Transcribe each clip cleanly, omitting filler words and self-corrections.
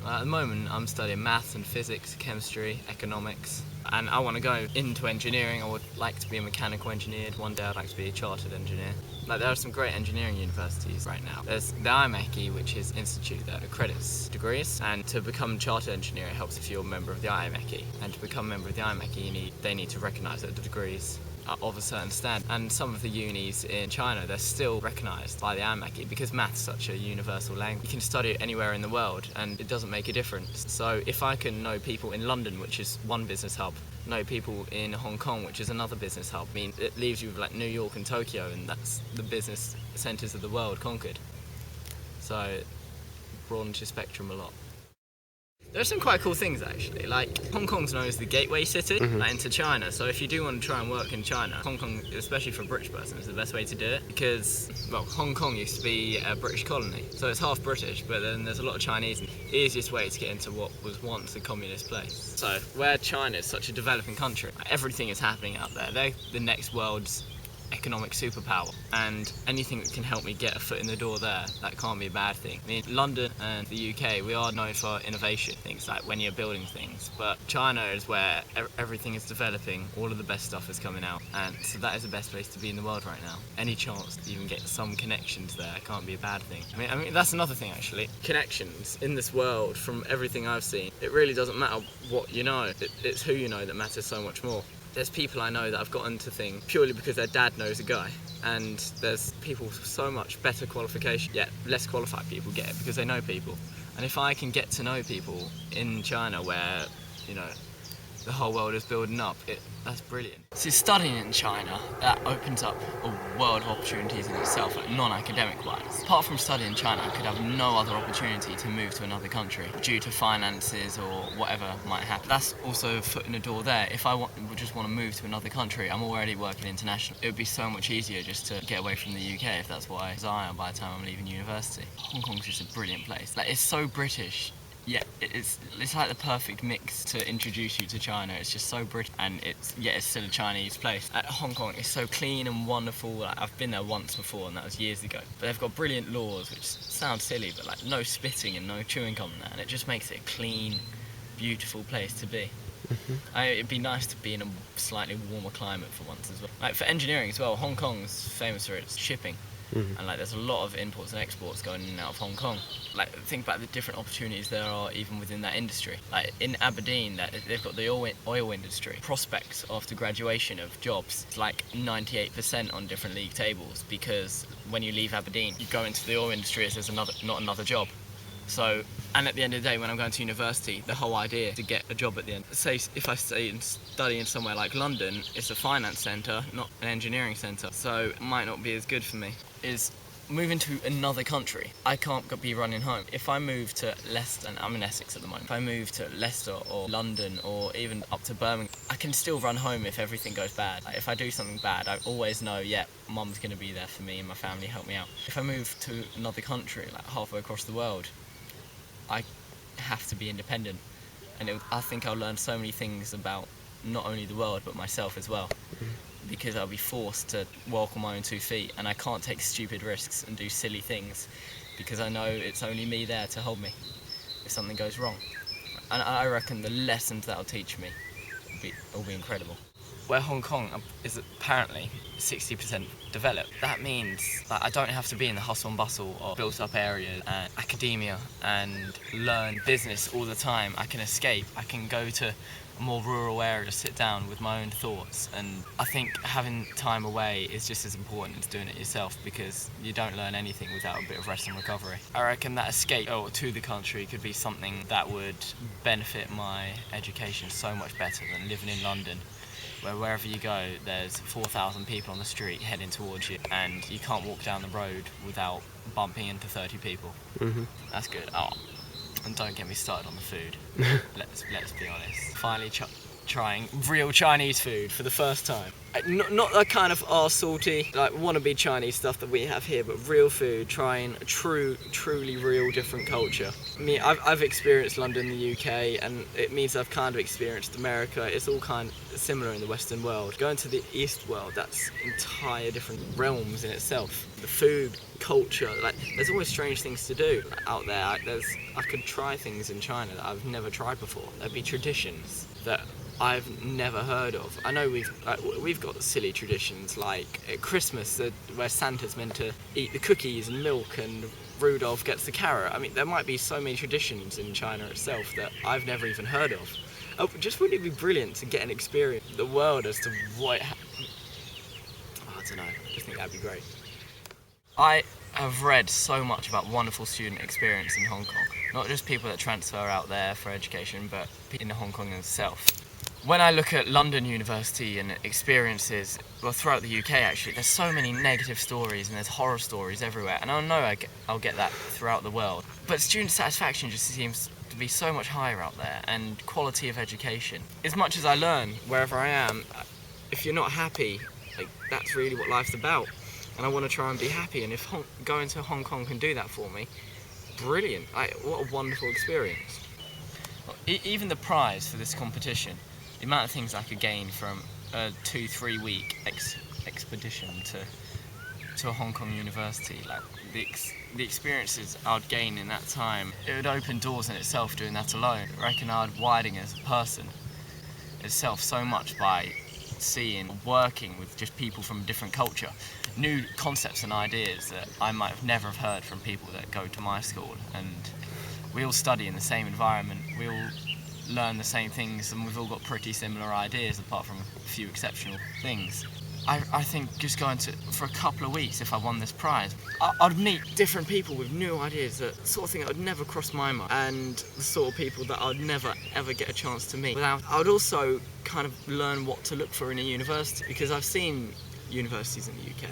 At the moment I'm studying maths and physics, chemistry, economics, and I want to go into engineering. I would like to be a mechanical engineer. One day I'd like to be a chartered engineer. There are some great engineering universities right now. There's the IMechE, which is an institute that accredits degrees, and to become a chartered engineer it helps if you're a member of the IMechE. And to become a member of the IMechE they need to recognise that the degrees are of a certain standard. And some of the unis in China, they're still recognised by the IMechE because math's such a universal language. You can study it anywhere in the world and it doesn't make a difference. So if I can know people in London, which is one business hub, know people in Hong Kong, which is another business hub, I mean, it leaves you with like New York and Tokyo, and that's the business centres of the world conquered. So it broadens your spectrum a lot. There are some quite cool things actually, like Hong Kong's known as the gateway city into China, so if you do want to try and work in China, Hong Kong, especially for a British person, is the best way to do it because, well, Hong Kong used to be a British colony, so it's half British, but then there's a lot of Chinese, and the easiest way to get into what was once a communist place. So where China is such a developing country, everything is happening out there. They're the next world's economic superpower, and anything that can help me get a foot in the door there, that can't be a bad thing. I mean, London and the UK, we are known for innovation, things like when you're building things, but China is where everything is developing, all of the best stuff is coming out, and so that is the best place to be in the world right now. Any chance to even get some connections there can't be a bad thing. I mean that's another thing actually. Connections in this world, from everything I've seen, it really doesn't matter what you know, it's who you know that matters so much more. There's people I know that have got into things purely because their dad knows a guy, and there's people with so much better qualification, yet less qualified people get it because they know people. And if I can get to know people in China where, you know, the whole world is building up, that's brilliant. So studying in China, that opens up a world of opportunities in itself, like non-academic wise. Apart from studying in China, I could have no other opportunity to move to another country due to finances or whatever might happen. That's also a foot in the door there. If I just want to move to another country, I'm already working international. It would be so much easier just to get away from the UK if that's what I desire by the time I'm leaving university. Hong Kong's just a brilliant place. Like, it's so British. Yeah, it's like the perfect mix to introduce you to China. It's just so British, and it's still a Chinese place. At Hong Kong, it's so clean and wonderful. Like, I've been there once before, and that was years ago. But they've got brilliant laws, which sound silly, but like no spitting and no chewing gum there, and it just makes it a clean, beautiful place to be. It'd be nice to be in a slightly warmer climate for once as well. Like for engineering as well, Hong Kong's famous for its shipping. And like there's a lot of imports and exports going in and out of Hong Kong. Like think about the different opportunities there are even within that industry. Like in Aberdeen, they've got the oil industry. Prospects after graduation of jobs, it's like 98% on different league tables, because when you leave Aberdeen, you go into the oil industry as there's not another job. So, and at the end of the day, when I'm going to university, the whole idea is to get a job at the end. Say if I stay and study in somewhere like London, it's a finance centre, not an engineering centre, so it might not be as good for me. Is moving to another country, I can't be running home. If I move to Leicester, and I'm in Essex at the moment, if I move to Leicester or London or even up to Birmingham, I can still run home if everything goes bad. Like if I do something bad, I always know, mum's going to be there for me and my family, help me out. If I move to another country, like halfway across the world, I have to be independent, and I think I'll learn so many things about not only the world but myself as well, because I'll be forced to walk on my own 2 feet, and I can't take stupid risks and do silly things because I know it's only me there to hold me if something goes wrong. And I reckon the lessons that'll teach me will be incredible. Where Hong Kong is apparently 60% developed, that means that I don't have to be in the hustle and bustle of built-up areas and academia and learn business all the time. I can escape. I can go to a more rural area, sit down with my own thoughts, and I think having time away is just as important as doing it yourself, because you don't learn anything without a bit of rest and recovery. I reckon that escape to the country could be something that would benefit my education so much better than living in London, where wherever you go there's 4,000 people on the street heading towards you, and you can't walk down the road without bumping into 30 people. That's good. And don't get me started on the food. let's be honest. Finally trying real Chinese food for the first time. Not the kind of salty, like wannabe Chinese stuff that we have here, but real food, trying a truly real different culture. I mean, I've experienced London, the UK, and it means I've kind of experienced America. It's all kind of similar in the Western world. Going to the East world, that's entire different realms in itself. The food, culture, like there's always strange things to do out there. I could try things in China that I've never tried before. There'd be traditions that I've never heard of. I know we've got silly traditions like at Christmas where Santa's meant to eat the cookies and milk and Rudolph gets the carrot. I mean, there might be so many traditions in China itself that I've never even heard of. Oh, just wouldn't it be brilliant to get an experience the world as to what I don't know, I just think that'd be great. I have read so much about wonderful student experience in Hong Kong. Not just people that transfer out there for education, but in Hong Kong itself. When I look at London University and experiences, well, throughout the UK actually, there's so many negative stories and there's horror stories everywhere, and I know I'll get that throughout the world. But student satisfaction just seems to be so much higher out there, and quality of education. As much as I learn wherever I am, if you're not happy, like, that's really what life's about. And I want to try and be happy, and if going to Hong Kong can do that for me, brilliant. What a wonderful experience. Well, even the prize for this competition, the amount of things I could gain from a 2-3 week expedition to a Hong Kong university, like the experiences I'd gain in that time, it would open doors in itself doing that alone. I reckon I'd widen as a person itself so much by seeing, working with just people from a different culture, new concepts and ideas that I might have never have heard from people that go to my school. And we all study in the same environment, we all learn the same things, and we've all got pretty similar ideas apart from a few exceptional things. I think just going for a couple of weeks, if I won this prize, I'd meet different people with new ideas, that sort of thing that would never cross my mind, and the sort of people that I'd never ever get a chance to meet. I would also kind of learn what to look for in a university, because I've seen universities in the UK,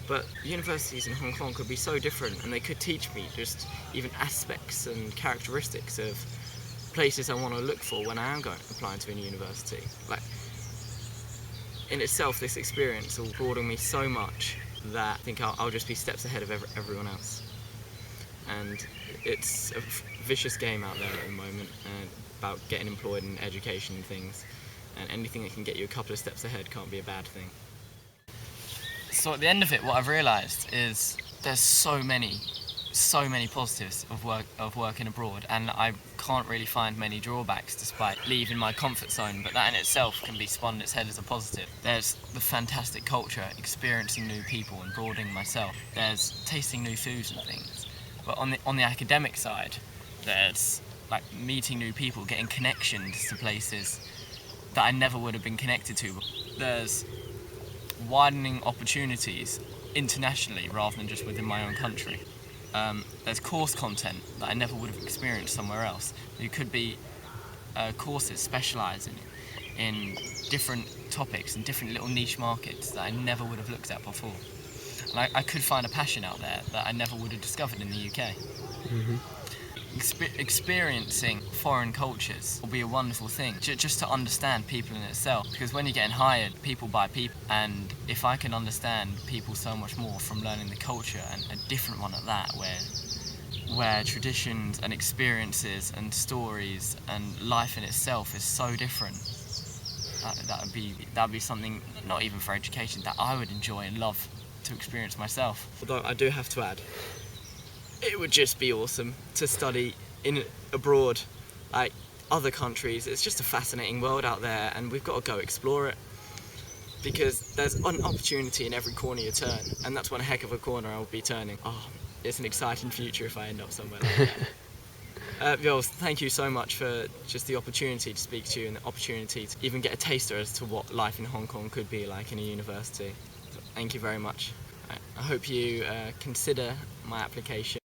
but universities in Hong Kong could be so different, and they could teach me just even aspects and characteristics of places I want to look for when I am applying to a university. Like, in itself, this experience will broaden me so much that I think I'll just be steps ahead of everyone else. And it's a vicious game out there at the moment about getting employed in education and things, and anything that can get you a couple of steps ahead can't be a bad thing. So at the end of it, what I've realised is there's so many positives of working abroad, and I can't really find many drawbacks despite leaving my comfort zone, but that in itself can be spun on its head as a positive. There's the fantastic culture, experiencing new people and broadening myself. There's tasting new foods and things. But on the academic side, there's like meeting new people, getting connections to places that I never would have been connected to. There's widening opportunities internationally rather than just within my own country. There's course content that I never would have experienced somewhere else. There could be courses specialising in different topics and different little niche markets that I never would have looked at before. And I could find a passion out there that I never would have discovered in the UK. Mm-hmm. Experiencing foreign cultures will be a wonderful thing, just to understand people in itself, because when you're getting hired people by people, and if I can understand people so much more from learning the culture, and a different one at that, where traditions and experiences and stories and life in itself is so different, that'd be something, not even for education, that I would enjoy and love to experience myself. Although I do have to add, it would just be awesome to study abroad, like other countries. It's just a fascinating world out there, and we've got to go explore it, because there's an opportunity in every corner you turn, and that's one heck of a corner I'll be turning. Oh, it's an exciting future if I end up somewhere like that. Vils, thank you so much for just the opportunity to speak to you, and the opportunity to even get a taster as to what life in Hong Kong could be like in a university. Thank you very much. I hope you consider my application.